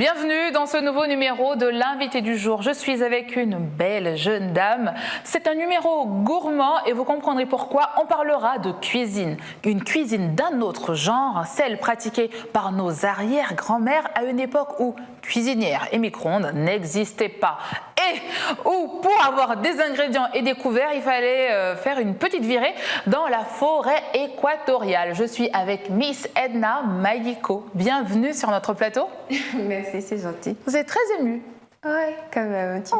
Bienvenue dans ce nouveau numéro de l'invité du jour. Je suis avec une belle jeune dame. C'est un numéro gourmand et vous comprendrez pourquoi. On parlera de cuisine. Une cuisine d'un autre genre, celle pratiquée par nos arrière-grand-mères à une époque où cuisinière et micro-ondes n'existaient pas. Et où pour avoir des ingrédients et des couverts, il fallait faire une petite virée dans la forêt équatoriale. Je suis avec Miss Edna Mayiko. Bienvenue sur notre plateau. Merci, c'est gentil. Vous êtes très émue. Ouais, quand même, un petit peu.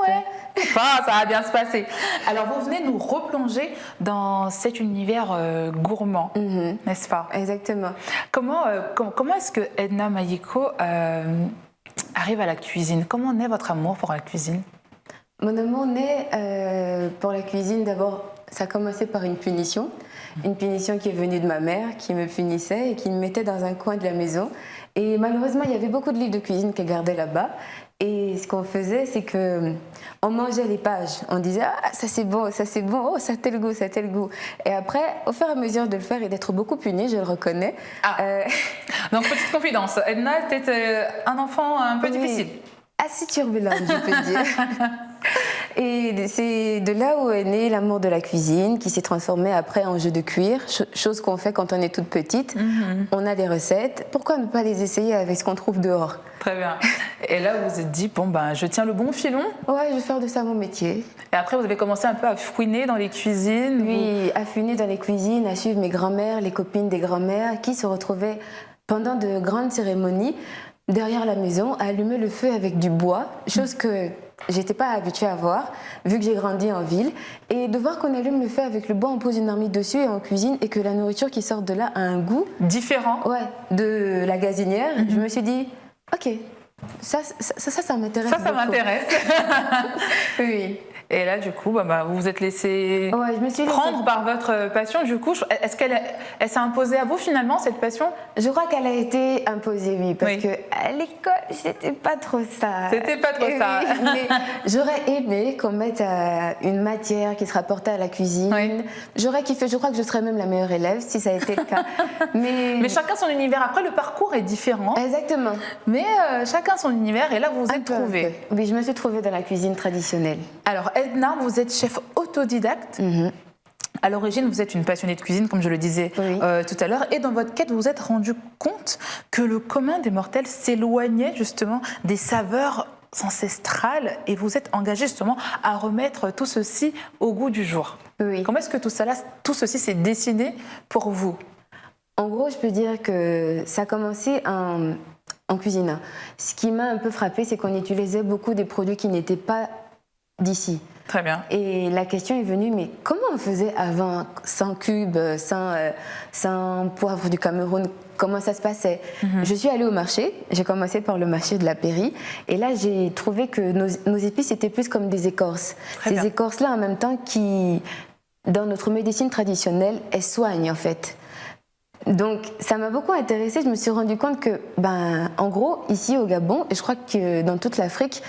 Enfin, ça va bien se passer. Alors, vous venez nous replonger dans cet univers gourmand, n'est-ce pas? Exactement. Comment est-ce que Edna Mayiko arrive à la cuisine? Comment naît votre amour pour la cuisine? Mon amour naît pour la cuisine, d'abord, ça a commencé par une punition. Une punition qui est venue de ma mère, qui me punissait et qui me mettait dans un coin de la maison. Et malheureusement, il y avait beaucoup de livres de cuisine qu'elle gardait là-bas. Et ce qu'on faisait, c'est qu'on mangeait les pages. On disait « Ah, ça c'est bon, oh, ça a tel goût, ça a tel goût ». Et après, au fur et à mesure de le faire et d'être beaucoup punie, je le reconnais. Donc, petite confidence, Edna était un enfant un peu difficile. Assez turbulente, je peux dire. Et c'est de là où est né l'amour de la cuisine, qui s'est transformé après en jeu de cuir, chose qu'on fait quand on est toute petite. On a des recettes, pourquoi ne pas les essayer avec ce qu'on trouve dehors? Très bien. Et là, vous vous êtes dit, bon, ben, je tiens le bon filon. Ouais, je vais faire de ça mon métier. Et après, vous avez commencé un peu à fouiner dans les cuisines? Oui, à fouiner dans les cuisines, à suivre mes grands-mères, les copines des grands-mères, qui se retrouvaient pendant de grandes cérémonies derrière la maison, à allumer le feu avec du bois, chose que j'étais pas habituée à voir, vu que j'ai grandi en ville. Et de voir qu'on allume le feu avec le bois, on pose une marmite dessus et on cuisine, et que la nourriture qui sort de là a un goût différent. Ouais, de la gazinière. Je me suis dit, ok, ça m'intéresse. Ça m'intéresse. Oui. Et là, du coup, vous vous êtes laissé prendre par votre passion. Du coup, est-ce qu'elle s'est imposée à vous finalement, cette passion? Je crois qu'elle a été imposée, oui, parce qu'à l'école, c'était pas trop ça. C'était pas trop ça. Mais j'aurais aimé qu'on mette une matière qui se rapportait à la cuisine. Oui. J'aurais kiffé, je crois que je serais même la meilleure élève si ça a été le cas. Mais chacun son univers. Après, le parcours est différent. Exactement. Mais chacun son univers. Et là, vous vous êtes trouvée. Oui, je me suis trouvée dans la cuisine traditionnelle. Alors, Edna, vous êtes chef autodidacte. À l'origine, vous êtes une passionnée de cuisine, comme je le disais tout à l'heure. Et dans votre quête, vous vous êtes rendu compte que le commun des mortels s'éloignait justement des saveurs ancestrales et vous êtes engagée justement à remettre tout ceci au goût du jour. Oui. Comment est-ce que tout ceci s'est dessiné pour vous? En gros, je peux dire que ça a commencé en cuisine. Ce qui m'a un peu frappée, c'est qu'on utilisait beaucoup des produits qui n'étaient pas d'ici. Très bien. Et la question est venue, mais comment on faisait avant, sans cubes, sans poivre du Cameroun? Comment ça se passait? Je suis allée au marché, j'ai commencé par le marché de la Pairie, et là j'ai trouvé que nos épices étaient plus comme des écorces. Ces écorces-là, en même temps, qui, dans notre médecine traditionnelle, elles soignent en fait. Donc ça m'a beaucoup intéressée, je me suis rendu compte que, en gros, ici au Gabon, et je crois que dans toute l'Afrique,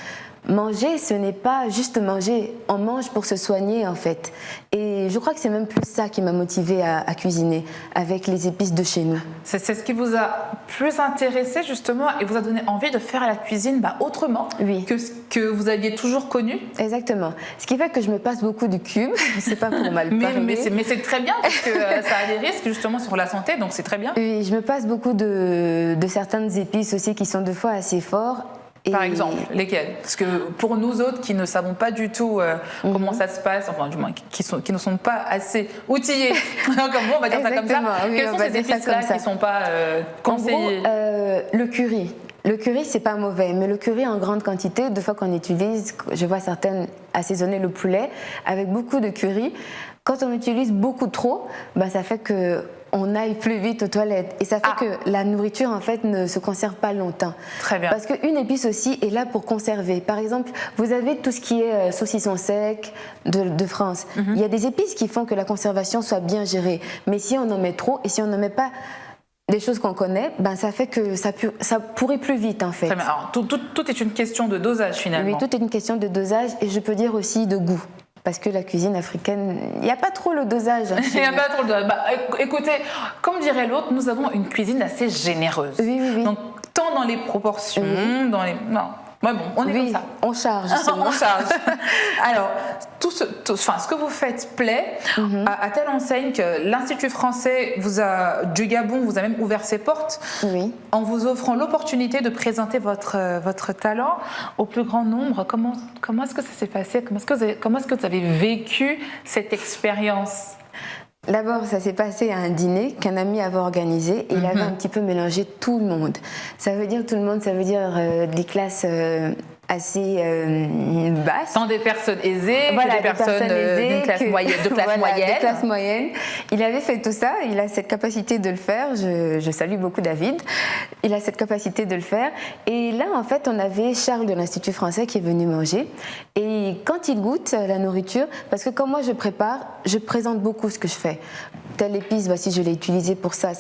manger, ce n'est pas juste manger, on mange pour se soigner en fait. Et je crois que c'est même plus ça qui m'a motivée à cuisiner, avec les épices de chez nous. C'est ce qui vous a plus intéressé justement et vous a donné envie de faire la cuisine autrement que ce que vous aviez toujours connu? Exactement. Ce qui fait que je me passe beaucoup du cube, c'est pas pour mal parler. Mais c'est très bien parce que ça a des risques justement sur la santé, donc c'est très bien. Oui, je me passe beaucoup de certaines épices aussi qui sont des fois assez fortes. Par exemple, lesquels? Parce que pour nous autres qui ne savons pas du tout comment ça se passe, enfin du moins qui ne sont pas assez outillés, comme vous, on va dire ça comme ça, quelles sont ces épices-là qui ne sont pas conseillées? En gros, le curry. Le curry, c'est pas mauvais, mais le curry en grande quantité, deux fois qu'on utilise, je vois certaines assaisonner le poulet avec beaucoup de curry. Quand on utilise beaucoup trop, ça fait que on aille plus vite aux toilettes. Et ça fait que la nourriture, en fait, ne se conserve pas longtemps. Très bien. Parce qu'une épice aussi est là pour conserver. Par exemple, vous avez tout ce qui est saucisson sec de France. Il y a des épices qui font que la conservation soit bien gérée. Mais si on en met trop et si on n'en met pas des choses qu'on connaît, ça fait que ça pourrit plus vite, en fait. Très bien. Alors, tout est une question de dosage, finalement. Oui, tout est une question de dosage et je peux dire aussi de goût. Parce que la cuisine africaine, il n'y a pas trop le dosage. Il n'y a pas trop le dosage. Écoutez, comme dirait l'autre, nous avons une cuisine assez généreuse. Oui. Donc, tant dans les proportions, dans les... Non. Ouais, bon, on est comme ça. On charge. Seulement. On charge. Alors, ce que vous faites plaît à telle enseigne que l'Institut français du Gabon vous a même ouvert ses portes en vous offrant l'opportunité de présenter votre talent au plus grand nombre. Comment est-ce que ça s'est passé? Comment est-ce que vous avez vécu cette expérience? D'abord, ça s'est passé à un dîner qu'un ami avait organisé et il avait un petit peu mélangé tout le monde. Ça veut dire tout le monde, ça veut dire des classes assez basses. Tant des personnes aisées, voilà, que des personnes d'une classe moyenne, de classe moyenne. Il avait fait tout ça, il a cette capacité de le faire. Je salue beaucoup David. Il a cette capacité de le faire. Et là, en fait, on avait Charles de l'Institut français qui est venu manger. Et quand il goûte la nourriture, parce que quand moi je prépare, je présente beaucoup ce que je fais. Telle épice, voici, je l'ai utilisée pour ça.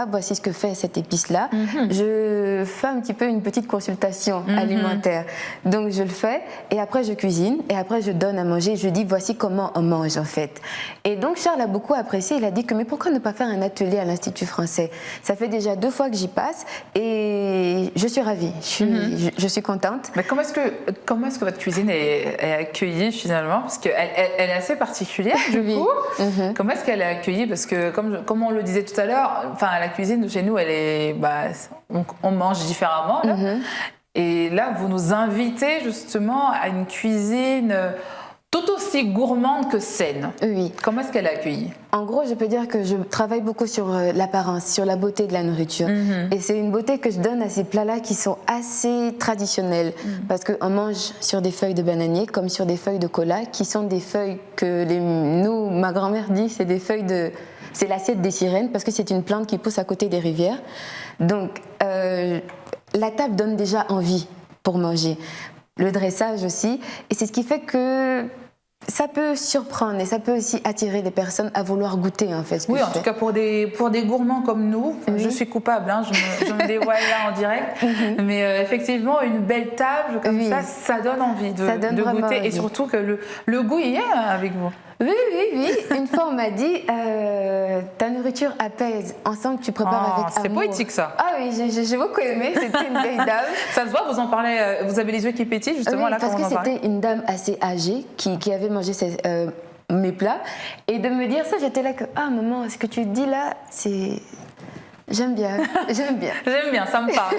Voici ce que fait cette épice-là. Je fais un petit peu une petite consultation alimentaire. Donc, je le fais et après, je cuisine et après, je donne à manger. Je dis, voici comment on mange, en fait. Et donc, Charles a beaucoup apprécié. Il a dit que, mais pourquoi ne pas faire un atelier à l'Institut français? Ça fait déjà 2 fois que j'y passe et je suis ravie. Je suis contente. Mais comment est-ce que votre cuisine est accueillie, finalement? Parce qu'elle est assez particulière, du coup. Comment est-ce qu'elle est accueillie? Parce que, comme on le disait tout à l'heure, la cuisine chez nous, on mange différemment. Là. Et là, vous nous invitez justement à une cuisine tout aussi gourmande que saine. Oui. Comment est-ce qu'elle est accueillie? En gros, je peux dire que je travaille beaucoup sur l'apparence, sur la beauté de la nourriture. Et c'est une beauté que je donne à ces plats-là qui sont assez traditionnels. Parce qu'on mange sur des feuilles de bananier comme sur des feuilles de cola, qui sont des feuilles que ma grand-mère dit, c'est des feuilles de... C'est l'assiette des sirènes, parce que c'est une plante qui pousse à côté des rivières. Donc, la table donne déjà envie pour manger. Le dressage aussi. Et c'est ce qui fait que ça peut surprendre et ça peut aussi attirer les personnes à vouloir goûter, en fait. Oui, en tout cas, pour des gourmands comme nous, je suis coupable, je me dévoile là en direct. Mais effectivement, une belle table comme ça donne envie de goûter. Et surtout que le goût y est avec vous. Oui. Une fois, on m'a dit, ta nourriture apaise. On sent que tu prépares avec amour. C'est poétique, ça. Ah oui, j'ai beaucoup aimé. C'était une vieille dame. Ça se voit, vous en parlez, vous avez les yeux qui pétillent, justement, là, parce que c'était une dame assez âgée qui avait mangé mes plats. Et de me dire ça, j'étais là que, ah maman, ce que tu dis là, c'est... J'aime bien. J'aime bien, ça me parle.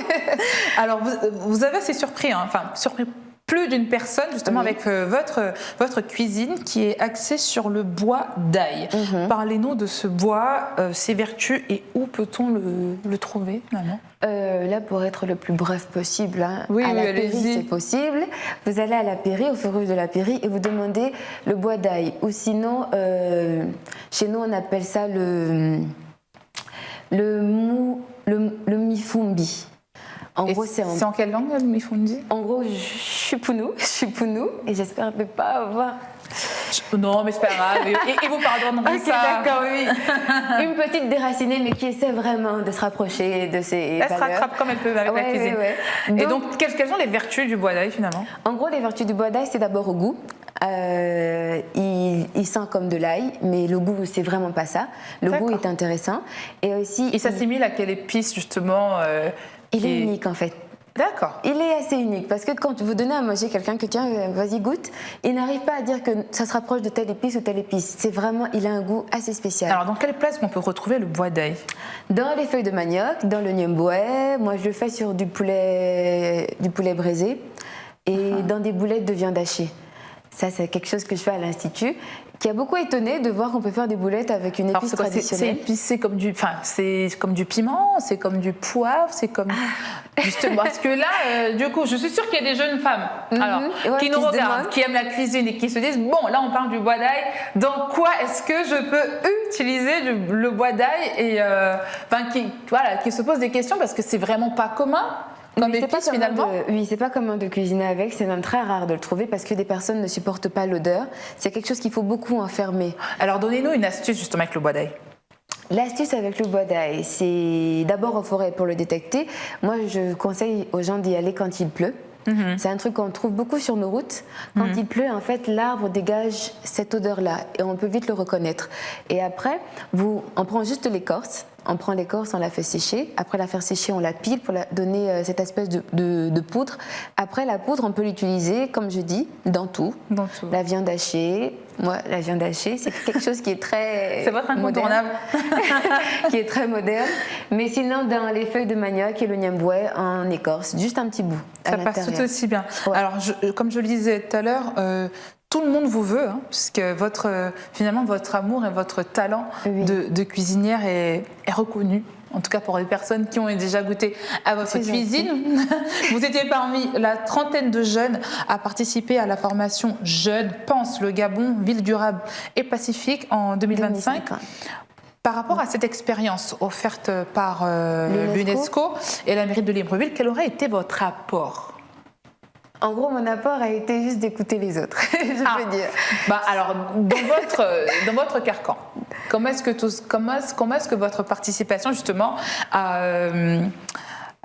Alors, vous avez assez surpris, surpris plus d'une personne justement avec votre cuisine qui est axée sur le bois d'ail. Parlez-nous de ce bois, ses vertus et où peut-on le trouver, maman? Là, pour être le plus bref possible, à la Pairie, c'est possible. Vous allez à la Pairie, au feu rouge de la Pairie, et vous demandez le bois d'ail. Ou sinon, chez nous, on appelle ça le mifumbi. En gros, c'est en quelle langue, le mifundi? En gros, je suis pounou, et j'espère ne pas avoir... Non, mais c'est pas grave, et vous pardonnerez ça. D'accord, oui. Une petite déracinée, mais qui essaie vraiment de se rapprocher de ses valeurs. Elle se rattrape comme elle peut avec la cuisine. Et donc, quelles sont les vertus du bois d'ail, finalement? En gros, les vertus du bois d'ail, c'est d'abord au goût. Il sent comme de l'ail, mais le goût, c'est vraiment pas ça. Le goût est intéressant. Et aussi... Il s'assimile à quelle épice, justement Il est unique, en fait. D'accord. Il est assez unique parce que quand vous donnez à manger quelqu'un que tiens, vas-y goûte, il n'arrive pas à dire que ça se rapproche de telle épice ou telle épice. C'est vraiment, il a un goût assez spécial. Alors, dans quelle place on peut retrouver le bois d'ail? Dans les feuilles de manioc, dans le niemboué. Moi, je le fais sur du poulet braisé et dans des boulettes de viande hachée. Ça, c'est quelque chose que je fais à l'Institut, qui a beaucoup étonné de voir qu'on peut faire des boulettes avec une épice traditionnelle. C'est épicé comme du piment, c'est comme du poivre, c'est comme... Justement, parce que là, du coup, je suis sûre qu'il y a des jeunes femmes qui nous regardent, qui aiment la cuisine et qui se disent, bon, là, on parle du bois d'ail, dans quoi est-ce que je peux utiliser le bois d'ail et qui se posent des questions parce que c'est vraiment pas commun. C'est pas commun de cuisiner avec, c'est même très rare de le trouver parce que des personnes ne supportent pas l'odeur. C'est quelque chose qu'il faut beaucoup enfermer. Alors donnez-nous une astuce justement avec le bois d'ail. L'astuce avec le bois d'ail, c'est d'abord en forêt pour le détecter. Moi, je conseille aux gens d'y aller quand il pleut. C'est un truc qu'on trouve beaucoup sur nos routes. Quand il pleut, en fait, l'arbre dégage cette odeur-là et on peut vite le reconnaître. Et après, on prend juste l'écorce. On prend l'écorce, on la fait sécher. Après la faire sécher, on la pile pour la donner cette espèce de poudre. Après, la poudre, on peut l'utiliser, comme je dis, dans tout. Dans tout. La viande hachée. Moi, la viande hachée, c'est quelque chose qui est très C'est votre incontournable. qui est très moderne. Mais sinon, dans les feuilles de manioc et le niamboué, on écorce juste un petit bout. Ça passe tout aussi bien. Ouais. Alors, comme je le disais tout à l'heure, tout le monde vous veut, hein, puisque finalement votre amour et votre talent de cuisinière est reconnu. En tout cas pour les personnes qui ont déjà goûté à votre cuisine. Vous étiez parmi la trentaine de jeunes à participer à la formation Jeunes Pense le Gabon, ville durable et pacifique en 2025. Par rapport à cette expérience offerte par l'UNESCO et la mairie de Libreville, quel aurait été votre apport ? En gros, mon apport a été juste d'écouter les autres, je peux dire. Alors, dans votre carcan, comment est-ce que votre participation justement à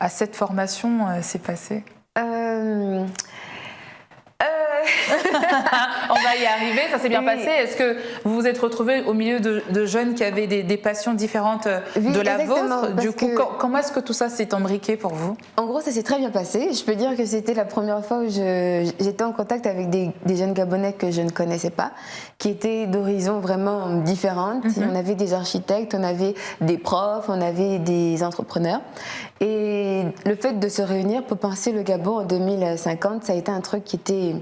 cette formation s'est passée ? On va y arriver, ça s'est bien passé. Est-ce que vous vous êtes retrouvés au milieu de jeunes qui avaient des passions différentes de la vôtre ? Du coup, comment est-ce que tout ça s'est imbriqué pour vous ? En gros, ça s'est très bien passé. Je peux dire que c'était la première fois où j'étais en contact avec des jeunes Gabonais que je ne connaissais pas, qui étaient d'horizons vraiment différentes. On avait des architectes, on avait des profs, on avait des entrepreneurs. Et le fait de se réunir pour penser le Gabon en 2050, ça a été un truc qui était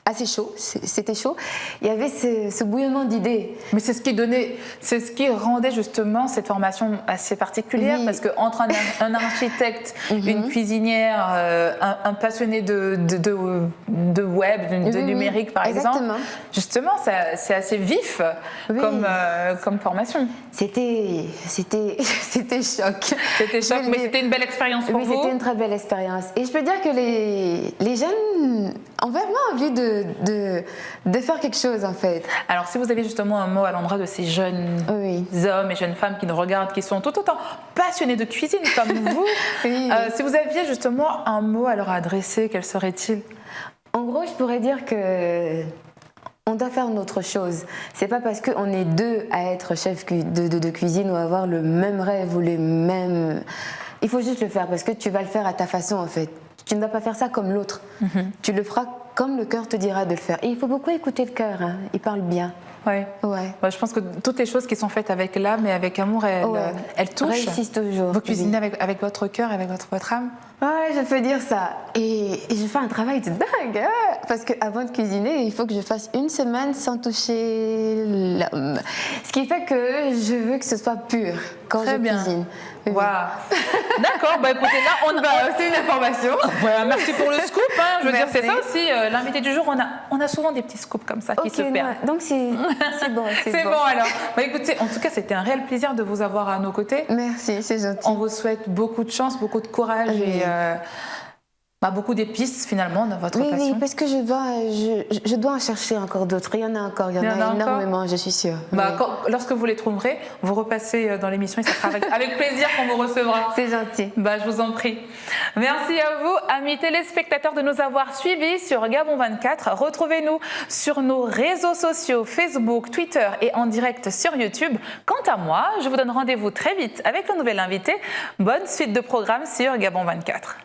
assez chaud, c'était chaud. Il y avait ce bouillonnement d'idées. Mais c'est ce qui rendait justement cette formation assez particulière, parce qu'entre un architecte, une cuisinière, un passionné de web, de numérique par exemple, justement c'est assez vif comme formation. C'était choc. C'était choc, mais c'était une belle expérience pour vous. Oui, c'était une très belle expérience. Et je peux dire que les jeunes ont vraiment envie de faire quelque chose en fait. Alors si vous avez justement un mot à l'endroit de ces jeunes hommes et jeunes femmes qui nous regardent, qui sont tout autant passionnés de cuisine comme vous, si vous aviez justement un mot à leur adresser, quel serait-il ? En gros, je pourrais dire que on doit faire une autre chose. C'est pas parce qu'on est deux à être chef de cuisine ou avoir le même rêve ou les mêmes... Il faut juste le faire parce que tu vas le faire à ta façon en fait. Tu ne dois pas faire ça comme l'autre. Tu le feras comme le cœur te dira de le faire. Et il faut beaucoup écouter le cœur, hein. Il parle bien. Ouais. Je pense que toutes les choses qui sont faites avec l'âme et avec amour, elles touchent. Réussissent toujours. Vous cuisinez avec votre cœur et avec votre âme ? Ouais, je peux dire ça. Et je fais un travail de dingue, hein, parce qu'avant de cuisiner, il faut que je fasse une semaine sans toucher l'âme. Ce qui fait que je veux que ce soit pur quand je cuisine. Wow. D'accord, écoutez, là, c'est une information. Merci pour le scoop. Hein. Je veux dire, c'est ça aussi, l'invité du jour, on a souvent des petits scoops comme ça qui se perdent. Donc c'est bon. C'est bon alors. Écoutez, en tout cas, c'était un réel plaisir de vous avoir à nos côtés. Merci, c'est gentil. On vous souhaite beaucoup de chance, beaucoup de courage et beaucoup d'épices finalement dans votre passion. Oui, parce que je dois en chercher encore d'autres. Il y en a encore, il y en a énormément, je suis sûre. Lorsque vous les trouverez, vous repassez dans l'émission et ça sera avec plaisir qu'on vous recevra. C'est gentil. Je vous en prie. Merci à vous, amis téléspectateurs, de nous avoir suivis sur Gabon 24. Retrouvez-nous sur nos réseaux sociaux, Facebook, Twitter et en direct sur YouTube. Quant à moi, je vous donne rendez-vous très vite avec un nouvel invité. Bonne suite de programme sur Gabon 24.